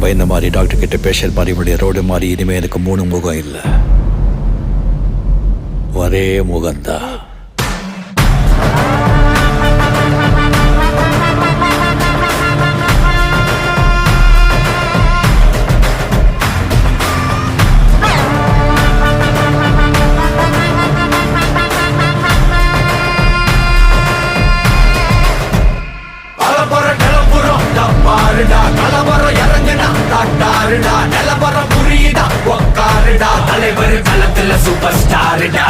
பயந்த மாதிரி, டாக்டர் கிட்ட பேஷண்ட் மாதிரி, இவனுடைய ரோடு மாதிரி இனிமே எனக்கு 3 முகம் இல்லை, ஒரே முகம்தான். கலவரம் இறங்குடா, காட்டாருடா, நிலவரம் புரியுதா, உக்காருடா, தலைவர் களத்துல சூப்பர் ஸ்டாருடா.